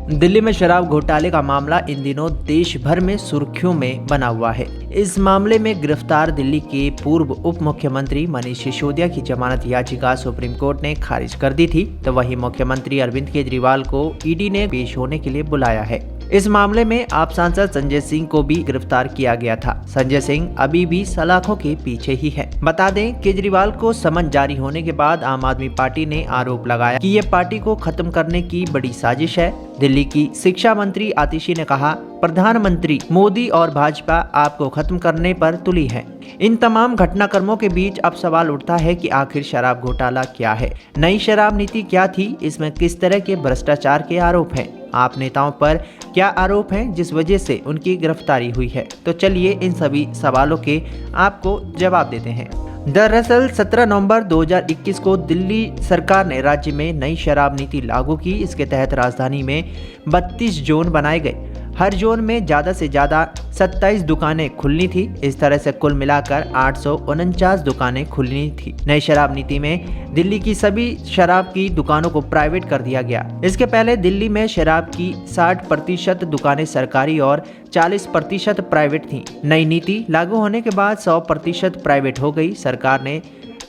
दिल्ली में शराब घोटाले का मामला इन दिनों देश भर में सुर्खियों में बना हुआ है। इस मामले में गिरफ्तार दिल्ली के पूर्व उप मुख्यमंत्री मनीष सिसोदिया की जमानत याचिका सुप्रीम कोर्ट ने खारिज कर दी थी, तो वहीं मुख्यमंत्री अरविंद केजरीवाल को ईडी ने पेश होने के लिए बुलाया है। इस मामले में आप सांसद संजय सिंह को भी गिरफ्तार किया गया था। संजय सिंह अभी भी सलाखों के पीछे ही है। बता दें, केजरीवाल को समन जारी होने के बाद आम आदमी पार्टी ने आरोप लगाया कि ये पार्टी को खत्म करने की बड़ी साजिश है। दिल्ली की शिक्षा मंत्री आतिशी ने कहा, प्रधानमंत्री मोदी और भाजपा आपको खत्म करने पर तुली है। इन तमाम घटनाक्रमों के बीच अब सवाल उठता है कि आखिर शराब घोटाला क्या है, नई शराब नीति क्या थी, इसमें किस तरह के भ्रष्टाचार के आरोप हैं, आप नेताओं पर क्या आरोप हैं जिस वजह से उनकी गिरफ्तारी हुई है। तो चलिए इन सभी सवालों के आपको जवाब देते हैं। दरअसल 17 नवंबर 2021 को दिल्ली सरकार ने राज्य में नई शराब नीति लागू की। इसके तहत राजधानी में 32 जोन बनाए गए। हर जोन में ज़्यादा से ज़्यादा 27 दुकानें खुलनी थी। इस तरह से कुल मिलाकर 849 दुकानें खुलनी थी। नई शराब नीति में दिल्ली की सभी शराब की दुकानों को प्राइवेट कर दिया गया। इसके पहले दिल्ली में शराब की 60% दुकानें सरकारी और 40% प्राइवेट थीं। नई नीति लागू होने के बाद 100% प्राइवेट हो गई। सरकार ने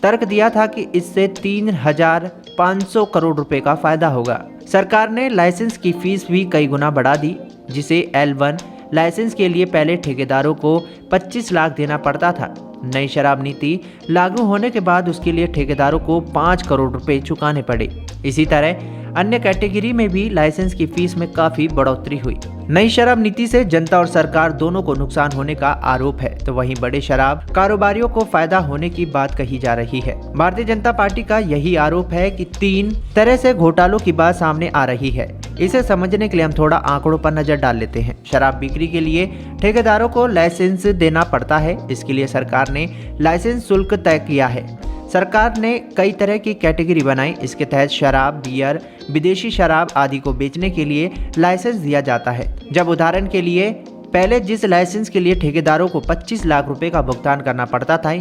तर्क दिया था कि इससे 3,500 करोड़ रुपए का फायदा होगा। सरकार ने लाइसेंस की फीस भी कई गुना बढ़ा दी, जिसे L1 लाइसेंस के लिए पहले ठेकेदारों को 25 लाख देना पड़ता था। नई शराब नीति लागू होने के बाद उसके लिए ठेकेदारों को 5 करोड़ रुपए चुकाने पड़े। इसी तरह अन्य कैटेगरी में भी लाइसेंस की फीस में काफी बढ़ोतरी हुई। नई शराब नीति से जनता और सरकार दोनों को नुकसान होने का आरोप है, तो वहीं बड़े शराब कारोबारियों को फायदा होने की बात कही जा रही है। भारतीय जनता पार्टी का यही आरोप है कि 3 तरह से घोटालों की बात सामने आ रही है। इसे समझने के लिए हम थोड़ा आंकड़ों पर नजर डाल लेते हैं। शराब बिक्री के लिए ठेकेदारों को लाइसेंस देना पड़ता है। इसके लिए सरकार ने लाइसेंस शुल्क तय किया है। सरकार ने कई तरह की कैटेगरी बनाई। इसके तहत शराब, बियर, विदेशी शराब आदि को बेचने के लिए लाइसेंस दिया जाता है। जब उदाहरण के लिए पहले जिस लाइसेंस के लिए ठेकेदारों को 25 लाख रुपए का भुगतान करना पड़ता था,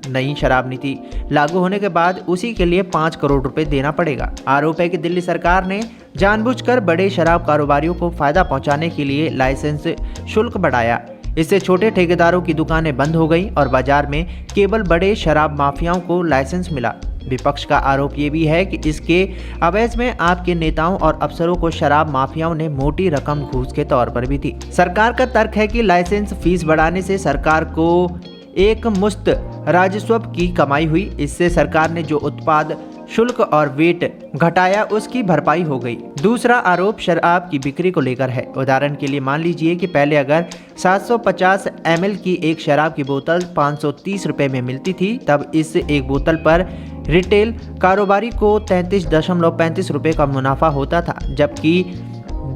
नई शराब नीति लागू होने के बाद उसी के लिए 5 करोड़ रुपए देना पड़ेगा। आरोप है कि दिल्ली सरकार ने जानबूझकर बड़े शराब कारोबारियों को फायदा पहुंचाने के लिए लाइसेंस शुल्क बढ़ाया। इससे छोटे ठेकेदारों की दुकानें बंद हो गई और बाजार में केवल बड़े शराब माफियाओं को लाइसेंस मिला। विपक्ष का आरोप ये भी है कि इसके अवैध में आपके नेताओं और अफसरों को शराब माफियाओं ने मोटी रकम घूस के तौर पर भी दी। सरकार का तर्क है कि लाइसेंस फीस बढ़ाने से सरकार को एक मुश्त राजस्व की कमाई हुई। इससे सरकार ने जो उत्पाद शुल्क और वेट घटाया उसकी भरपाई हो गई। दूसरा आरोप शराब की बिक्री को लेकर है। उदाहरण के लिए मान लीजिए कि पहले अगर 750 ml की एक शराब की बोतल 530 रुपए में मिलती थी, तब इस एक बोतल पर रिटेल कारोबारी को 33.35 रुपए का मुनाफा होता था, जबकि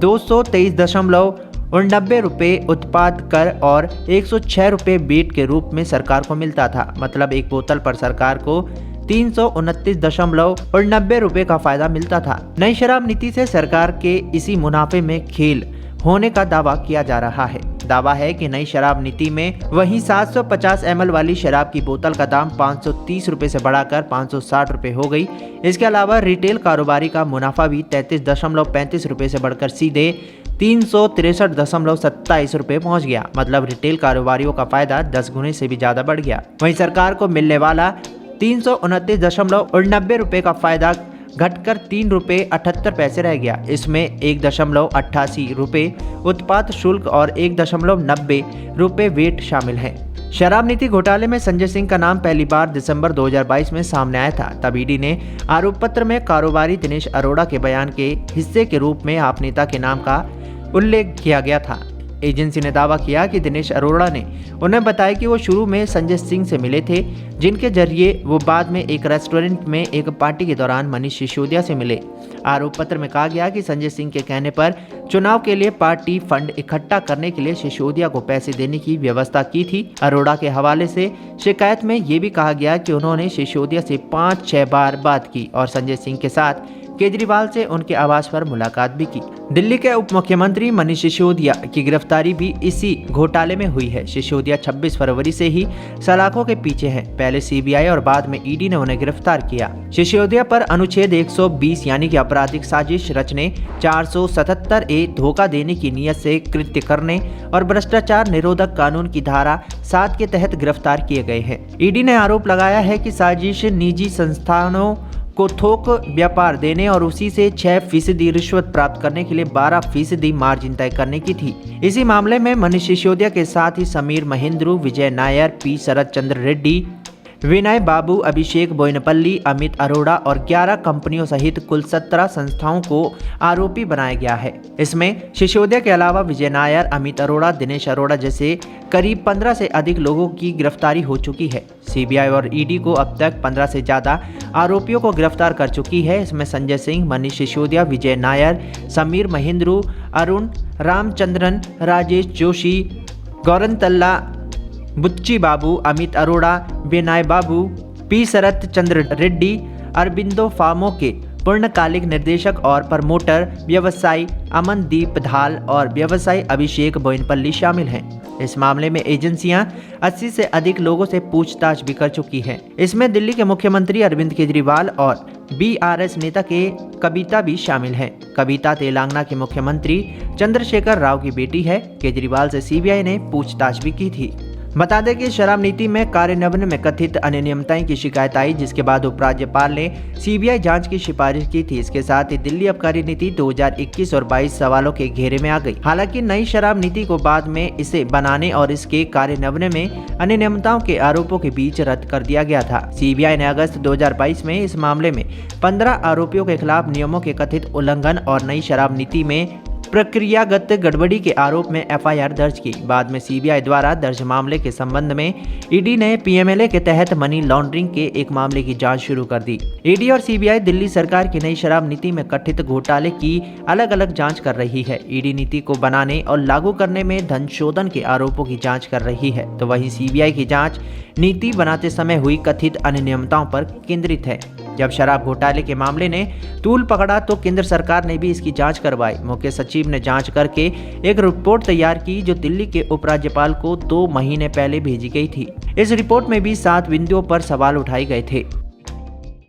223.89 रुपए उत्पाद कर और 106 रुपए वेट के रूप में सरकार को मिलता था। मतलब एक बोतल पर सरकार को 329.90 रुपए का फायदा मिलता था। नई शराब नीति से सरकार के इसी मुनाफे में खेल होने का दावा किया जा रहा है। दावा है कि नई शराब नीति में वहीं 750 ml वाली शराब की बोतल का दाम 530 रुपए से बढ़ाकर 560 रुपए हो गई। इसके अलावा रिटेल कारोबारी का मुनाफा भी 33.35 रुपए से बढ़कर सीधे 363.27 रुपए पहुंच गया। मतलब रिटेल कारोबारियों का फायदा 10 गुने से भी ज्यादा बढ़ गया। वहीं सरकार को मिलने वाला 329.90 रुपए का फायदा घटकर 3 रुपए 78 पैसे रह गया। इसमें 1.88 रुपए उत्पाद शुल्क और 1.90 रुपए वेट शामिल हैं। शराब नीति घोटाले में संजय सिंह का नाम पहली बार दिसंबर 2022 में सामने आया था। तब ईडी ने आरोप पत्र में कारोबारी दिनेश अरोड़ा के बयान के हिस्से के रूप में आप नेता के नाम का उल्लेख किया गया था। एजेंसी ने दावा किया कि दिनेश अरोड़ा ने उन्हें बताया कि वो शुरू में संजय सिंह से मिले थे, जिनके जरिए वो बाद में एक रेस्टोरेंट में एक पार्टी के दौरान मनीष सिसोदिया से मिले। आरोप पत्र में कहा गया कि संजय सिंह के कहने पर चुनाव के लिए पार्टी फंड इकट्ठा करने के लिए सिसोदिया को पैसे देने की व्यवस्था की थी। अरोड़ा के हवाले से शिकायत में ये भी कहा गया कि उन्होंने सिसोदिया से 5-6 बार बात की और संजय सिंह के साथ केजरीवाल से उनके आवास पर मुलाकात भी की। दिल्ली के उप मुख्यमंत्री मनीष सिसोदिया की गिरफ्तारी भी इसी घोटाले में हुई है। सिसोदिया 26 फरवरी से ही सलाखों के पीछे हैं। पहले सीबीआई और बाद में ईडी ने उन्हें गिरफ्तार किया। सिसोदिया पर अनुच्छेद 120 यानी कि आपराधिक साजिश रचने, 477A धोखा देने की नियत से कृत्य करने और भ्रष्टाचार निरोधक कानून की धारा 7 के तहत गिरफ्तार किए गए हैं। ईडी ने आरोप लगाया है कि साजिश निजी संस्थानों को थोक व्यापार देने और उसी से 6% रिश्वत प्राप्त करने के लिए 12% मार्जिन तय करने की थी। इसी मामले में मनीष सिसोदिया के साथ ही समीर महेंद्रू, विजय नायर, पी शरद चंद्र रेड्डी, विनय बाबू, अभिषेक बोयनपल्ली, अमित अरोड़ा और 11 कंपनियों सहित कुल 17 संस्थाओं को आरोपी बनाया गया है। इसमें सिसोदिया के अलावा विजय नायर, अमित अरोड़ा, दिनेश अरोड़ा जैसे करीब 15 से अधिक लोगों की गिरफ्तारी हो चुकी है। सीबीआई और ईडी को अब तक 15 से ज्यादा आरोपियों को गिरफ्तार कर चुकी है। इसमें संजय सिंह, मनीष सिसोदिया, विजय नायर, समीर महेंद्रू, अरुण रामचंद्रन, राजेश जोशी, गौरतल्ला, बुच्ची बाबू, अमित अरोड़ा, विनय बाबू, पी शरद चंद्र रेड्डी, अरबिंदो फार्मो के पूर्णकालिक निर्देशक और प्रमोटर व्यवसायी अमनदीप धाल और व्यवसायी अभिषेक बोयनपल्ली शामिल हैं। इस मामले में एजेंसियां 80 से अधिक लोगों से पूछताछ भी कर चुकी हैं। इसमें दिल्ली के मुख्यमंत्री अरविंद केजरीवाल और बीआरएस नेता के कविता भी शामिल हैं। कविता तेलंगाना के मुख्यमंत्री चंद्रशेखर राव की बेटी है। केजरीवाल से सीबीआई ने पूछताछ भी की थी। बता दें कि शराब नीति में कार्यान्वयन में कथित अनियमितताएं की शिकायत आई, जिसके बाद उपराज्यपाल ने सीबीआई जांच की सिफारिश की थी। इसके साथ ही दिल्ली आबकारी नीति 2021 और 22 सवालों के घेरे में आ गई। हालांकि नई शराब नीति को बाद में इसे बनाने और इसके कार्यान्वयन में अनियमितताओं के आरोपों के बीच रद्द कर दिया गया था। सीबीआई ने अगस्त 2022 में इस मामले में 15 आरोपियों के खिलाफ नियमों के कथित उल्लंघन और नई शराब नीति में प्रक्रियागत गड़बड़ी के आरोप में एफआईआर दर्ज की। बाद में सीबीआई द्वारा दर्ज मामले के संबंध में ईडी ने पीएमएलए के तहत मनी लॉन्ड्रिंग के एक मामले की जांच शुरू कर दी। ईडी और सीबीआई दिल्ली सरकार की नई शराब नीति में कथित घोटाले की अलग अलग जांच कर रही है। ईडी नीति को बनाने और लागू करने में धन शोधन के आरोपों की जांच कर रही है, तो वहीं सीबीआई की जांच नीति बनाते समय हुई कथित अनियमितताओं पर केंद्रित है। जब शराब घोटाले के मामले ने तूल पकड़ा तो केंद्र सरकार ने भी इसकी जांच करवाई। मुख्य सचिव ने जांच करके एक रिपोर्ट तैयार की, जो दिल्ली के उपराज्यपाल को 2 महीने पहले भेजी गई थी। इस रिपोर्ट में भी 7 बिंदुओं पर सवाल उठाए गए थे।